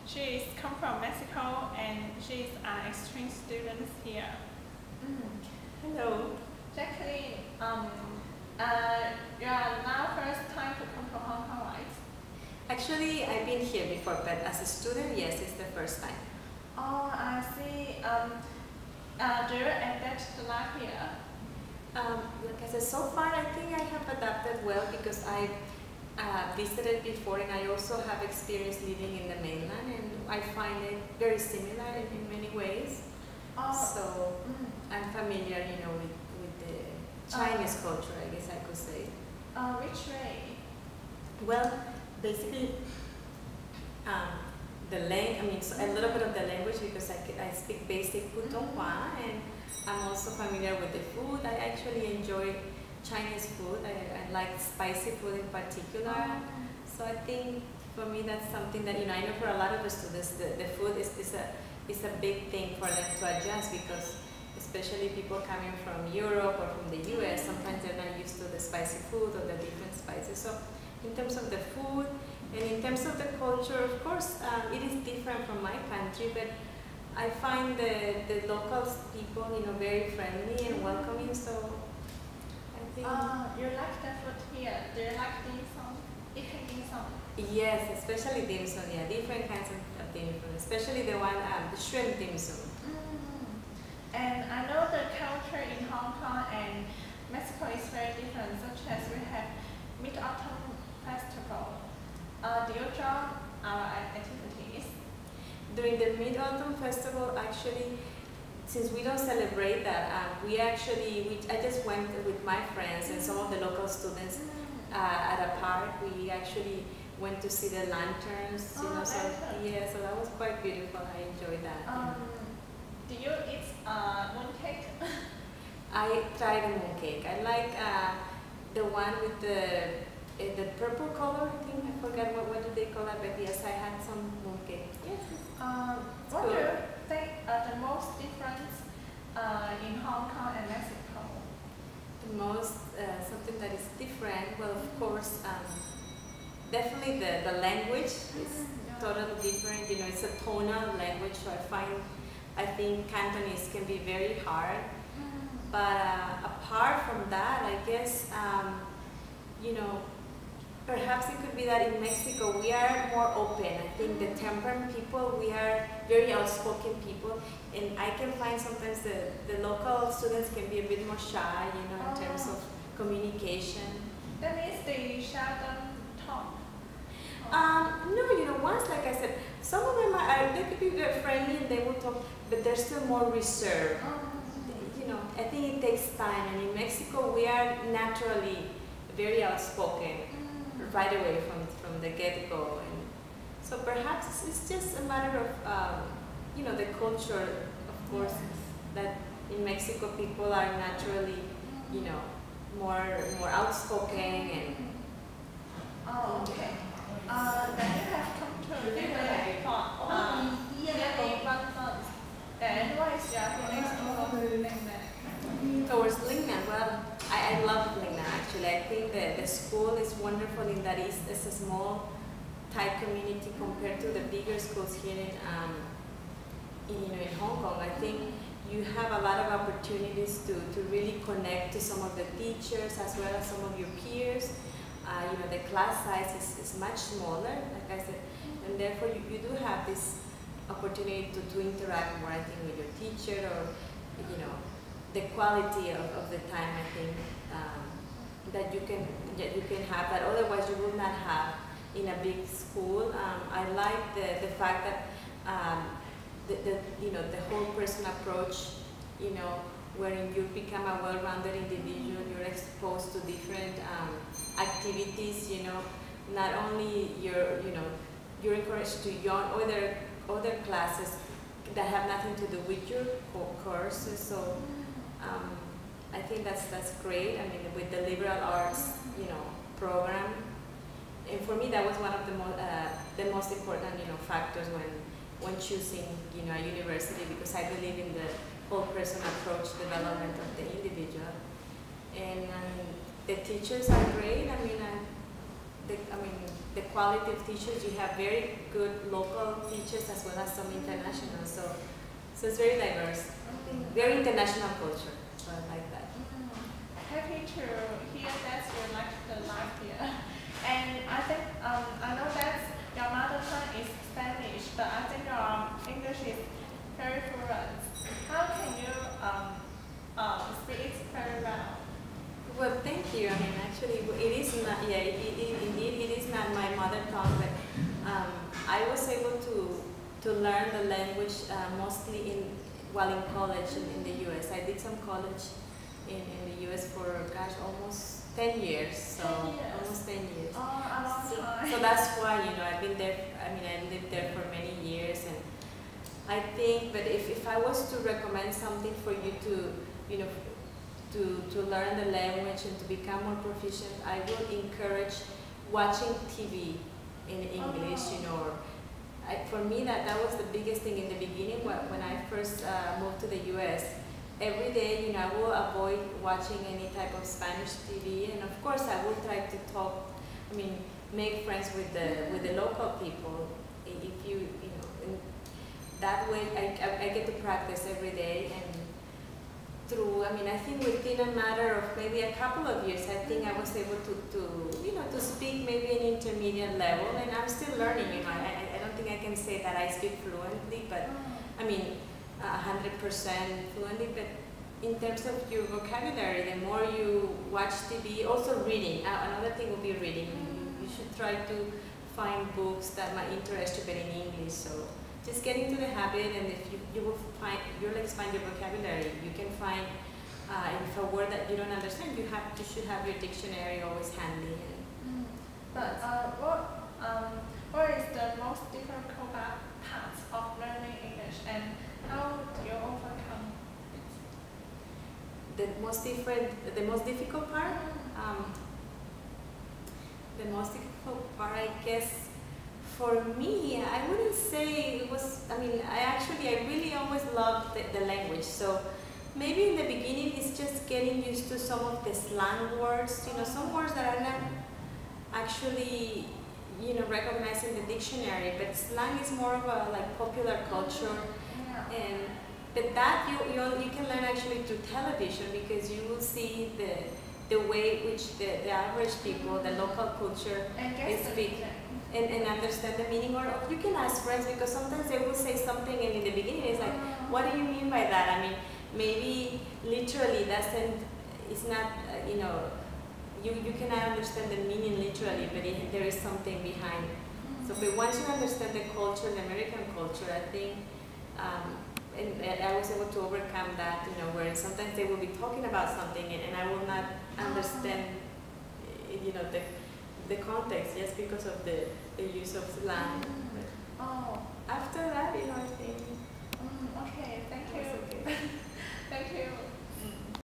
She is come from Mexico and she is an exchange student here. Hello. Jacqueline, you are now first time to come to Hong Kong, right? Actually, I've been here before, but as a student, yes, it's the first time. Oh, I see. Do you adapt to life here? Like I said, so far I think I have adapted well because I visited before and I also have experience living in the mainland and I find it very similar in many ways. So I'm familiar, with the Chinese culture, I guess I could say. Which way? Well, basically, a little bit of the language because I speak basic Putonghua and I'm also familiar with the food. I actually enjoy Chinese food. I like spicy food in particular. So I think for me that's something that, I know for a lot of the students the food is a big thing for them to adjust because especially people coming from Europe or from the US, sometimes they're not used to the spicy food or the different spices. So in terms of the food and in terms of the culture, of course, it is different from my country, but I find the local people, very friendly and welcoming. So I think. You like the food here? Do you like dim sum? Eating dim sum? Yes, especially dim sum. Yeah, different kinds of dim sum, especially the one, the shrimp dim sum. And I know the culture in Hong Kong and Mexico is very different, such as we have Mid-Autumn Festival. Do you join our activities? During the Mid-Autumn Festival, actually, since we don't celebrate that, I just went with my friends and some of the local students at a park. We actually went to see the lanterns, so that was quite beautiful. I enjoyed that. Do you eat mooncake? I tried a mooncake. I like the one with the purple color. I think I forgot what do they call it, but yes, I had some mooncake. Yes. What do you think the most difference in Hong Kong and Mexico? The most something that is different. Well, of course, definitely the language is totally different. It's a tonal language, so I think Cantonese can be very hard. But apart from that, I guess, perhaps it could be that in Mexico we are more open. I think the temperament people, we are very outspoken people. And I can find sometimes the local students can be a bit more shy, in terms of communication. That means they seldom talk. No, once, like I said, some of them they could be very friendly and they will talk, but they're still more reserved. I think it takes time, and in Mexico we are naturally very outspoken right away from the get-go, and so perhaps it's just a matter of the culture, of course, that in Mexico people are naturally more outspoken and. Oh, okay. Then you have come to Vietnam for nearly 1 month. And what is your feelings towards Vietnam? Towards Lingnan, well, I love Lingnan actually. I think the school is wonderful in that it's a small, tight community compared to the bigger schools here in Hong Kong. I think you have a lot of opportunities to really connect to some of the teachers as well as some of your peers. The class size is much smaller, like I said, and therefore you do have this opportunity to interact more, I think, with your teacher, or the quality of the time, I think, that you can have that otherwise you would not have in a big school. I like the fact that the whole person approach, wherein you become a well-rounded individual, you're exposed to different activities, not only you're encouraged to join other classes that have nothing to do with your courses. So I think that's great. I mean, with the liberal arts, program, and for me that was one of the most important, factors when choosing, a university, because I believe in the whole person approach development of the individual. And the teachers are great. I mean, the quality of teachers. You have very good local teachers as well as some international. So it's very diverse, very international culture. So I like that. Happy to hear that you like the life here. And I think I know that your mother tongue is Spanish, but I think your English is very fluent. How can you speak it very well? Well, thank you. I mean, actually, it is not. Yeah, indeed, it is not my mother tongue, but I was able to learn the language mostly while in college in the U.S. I did some college in the U.S. for almost 10 years. So 10 years. almost 10 years. Oh, a long time. So that's why I've been there. I mean, I lived there for many years, and I think. But if I was to recommend something for you to learn the language and to become more proficient, I would encourage watching TV in English. For me, that was the biggest thing in the beginning when I first moved to the U.S. Every day, I will avoid watching any type of Spanish TV, and of course, I will try to talk. I mean, make friends with the local people. If in that way, I get to practice every day, and I think within a matter of maybe a couple of years, I think I was able to speak maybe an intermediate level, and I'm still learning. I don't think I can say that I speak fluently, but 100% fluently. But in terms of your vocabulary, the more you watch TV, also reading. Another thing will be reading. You should try to find books that might interest you, but in English. So just get into the habit, and if you'll expand your vocabulary. You can find if a word that you don't understand, you should have your dictionary always handy. But what is the most difficult part of learning English, and how do you overcome it? The most difficult part? The most difficult part, I guess, for me, I wouldn't say it was. I really always loved the language. So maybe in the beginning it's just getting used to some of the slang words. Some words that are not actually recognized in the dictionary, but slang is more of a popular culture. But that you can learn actually through television, because you will see the way which the average people, the local culture, they speak. And understand the meaning, or you can ask friends, because sometimes they will say something and in the beginning it's like, what do you mean by that? Maybe literally it's not, you cannot understand the meaning literally, but there is something behind. So, but once you understand the culture, the American culture, I think, and I was able to overcome that, where sometimes they will be talking about something and I will not understand, the context, just because of the use of slang.